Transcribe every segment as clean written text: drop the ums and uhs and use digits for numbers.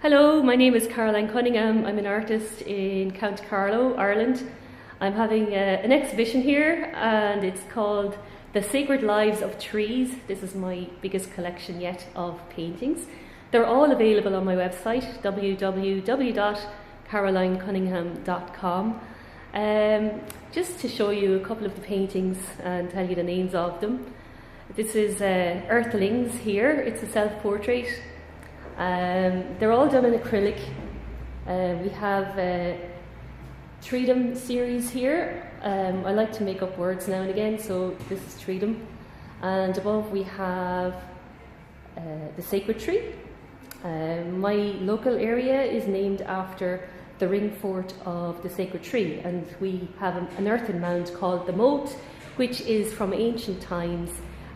Hello, my name is Caroline Cunningham. I'm an artist in County Carlow, Ireland. I'm having an exhibition here and it's called The Sacred Lives of Trees. This is my biggest collection yet of paintings. They're all available on my website, www.carolinecunningham.com. Just to show you a couple of the paintings and tell you the names of them. This is Earthlings here. It's a self-portrait. They're all done in acrylic. We have Treedom series here. I like to make up words now and again, so this is Treedom. And above we have the Sacred Tree. My local area is named after the ring fort of the Sacred Tree, and we have an earthen mound called the Moat, which is from ancient times,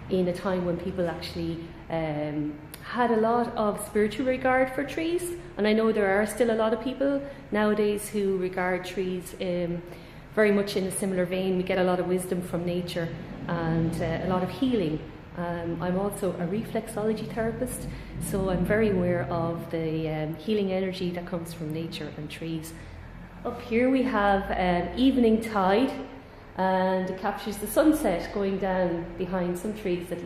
in a time when people actually had a lot of spiritual regard for trees. And I know there are still a lot of people nowadays who regard trees very much in a similar vein. We get a lot of wisdom from nature and a lot of healing. I'm also a reflexology therapist, so I'm very aware of the healing energy that comes from nature and trees. Up here we have an evening tide, and it captures the sunset going down behind some trees that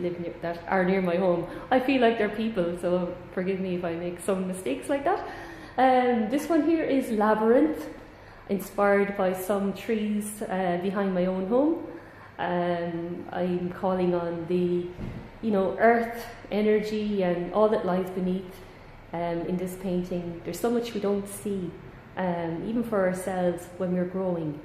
are near my home. I feel like they're people, so forgive me if I make some mistakes like that. This one here is Labyrinth, inspired by some trees behind my own home. I'm calling on the, earth energy and all that lies beneath in this painting. There's so much we don't see, even for ourselves when we're growing.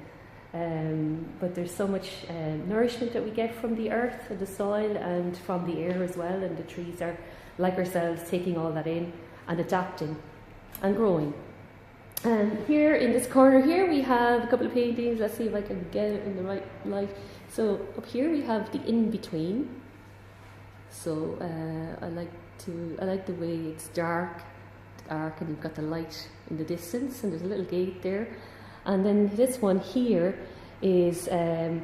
But there's so much nourishment that we get from the earth and the soil and from the air as well, and the trees are like ourselves, taking all that in and adapting and growing. And here in this corner here we have a couple of paintings. Let's see if I can get it in the right light. So up here we have the in-between. So I like the way it's dark, and you've got the light in the distance, and there's a little gate there. And then this one here is the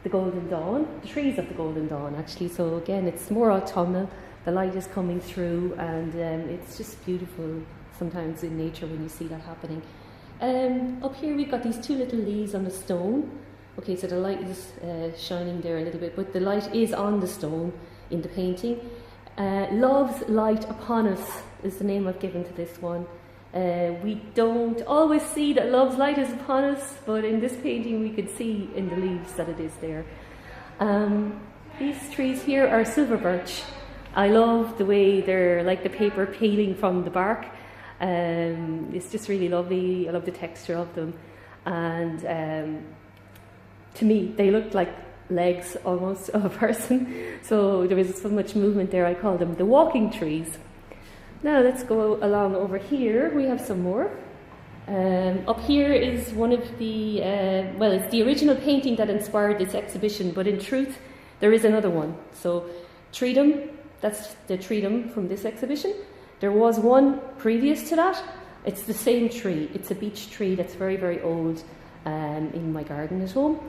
Golden Dawn, the trees of the Golden Dawn actually. So again, it's more autumnal, the light is coming through, and it's just beautiful sometimes in nature when you see that happening. Up here we've got these two little leaves on the stone. Okay, so the light is shining there a little bit, but the light is on the stone in the painting. Love's Light Upon Us is the name I've given to this one. We don't always see that love's light is upon us, but in this painting we could see in the leaves that it is there. These trees here are silver birch. I love the way they're like the paper peeling from the bark. It's just really lovely. I love the texture of them, and to me they look like legs almost of a person, so there is so much movement there. I call them the walking trees. Now let's go along over here. We have some more. Up here is one of the, it's the original painting that inspired this exhibition, but in truth there is another one. So Treedom, that's the Treedom from this exhibition. There was one previous to that. It's the same tree. It's a beech tree that's very, very old in my garden at home.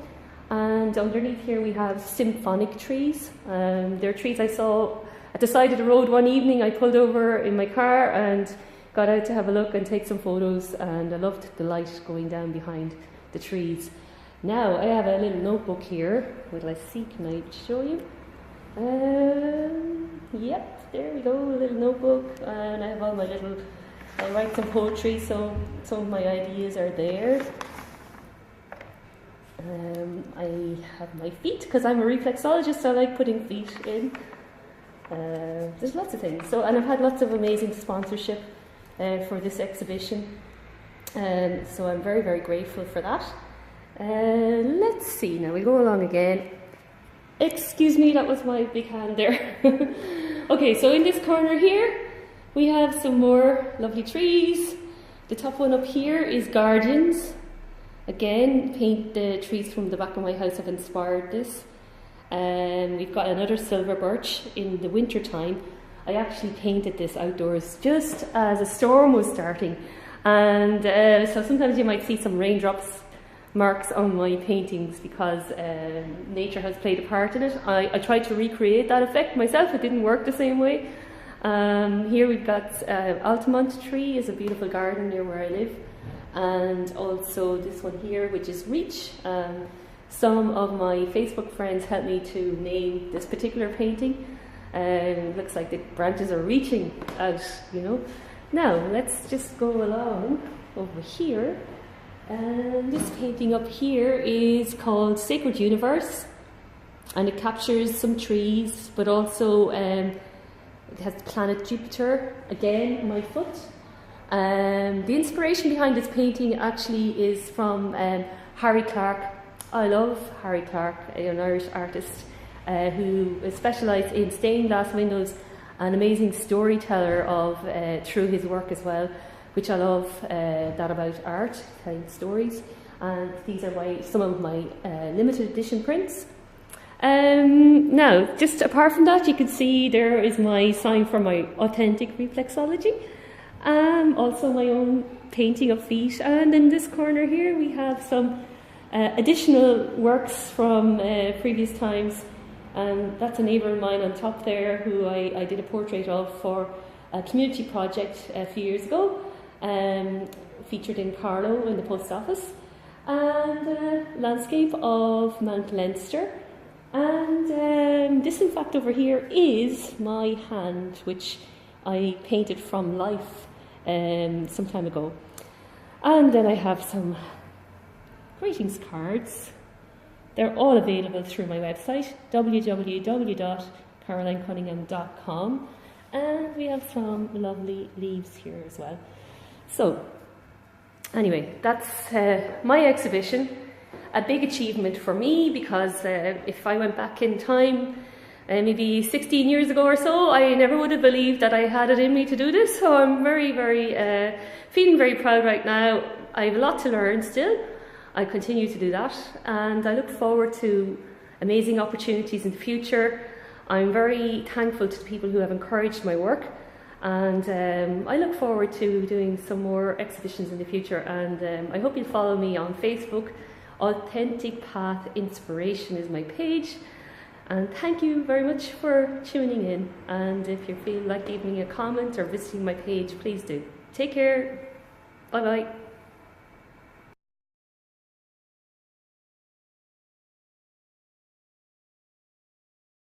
And underneath here we have symphonic trees. They're trees I saw at the side of the road one evening. I pulled over in my car and got out to have a look and take some photos, and I loved the light going down behind the trees. Now I have a little notebook here. Let's see, can I show you? Yep, there we go, a little notebook, and I have all my I write some poetry, so some of my ideas are there. I have my feet, because I'm a reflexologist, so I like putting feet in. There's lots of things. And I've had lots of amazing sponsorship for this exhibition, so I'm very, very grateful for that. Let's see, now we'll go along again. Excuse me, that was my big hand there. Okay, so in this corner here we have some more lovely trees. The top one up here is Guardians. Again, the trees from the back of my house have inspired this. We've got another silver birch in the winter time. I actually painted this outdoors just as a storm was starting, and so sometimes you might see some raindrops marks on my paintings because nature has played a part in it. I tried to recreate that effect myself. It didn't work the same way, Here we've got Altamont tree, is a beautiful garden near where I live, and also this one here, which is Reach. Some of my Facebook friends helped me to name this particular painting. Looks like the branches are reaching out, you know. Now let's just go along over here. And this painting up here is called Sacred Universe, and it captures some trees, but also it has the planet Jupiter, again, my foot. The inspiration behind this painting actually is from Harry Clarke. I love Harry Clarke, an Irish artist who specialised in stained glass windows, an amazing storyteller of through his work as well, which I love that about art, telling stories. And these are some of my limited edition prints. Now, just apart from that, you can see there is my sign for my authentic reflexology. Also my own painting of feet. And in this corner here, we have some additional works from previous times. And that's a neighbour of mine on top there who I did a portrait of for a community project a few years ago, featured in Carlow in the post office. And a landscape of Mount Leinster. And this, in fact, over here is my hand, which I painted from life some time ago. And then I have some greetings cards. They're all available through my website, www.carolinecunningham.com. And we have some lovely leaves here as well. So, anyway, that's my exhibition. A big achievement for me, because if I went back in time, maybe 16 years ago or so, I never would have believed that I had it in me to do this. So I'm feeling very proud right now. I have a lot to learn still. I continue to do that, and I look forward to amazing opportunities in the future. I'm very thankful to the people who have encouraged my work, and I look forward to doing some more exhibitions in the future. And I hope you'll follow me on Facebook. Authentic Path Inspiration is my page. And thank you very much for tuning in. And if you feel like leaving a comment or visiting my page, please do. Take care. Bye bye.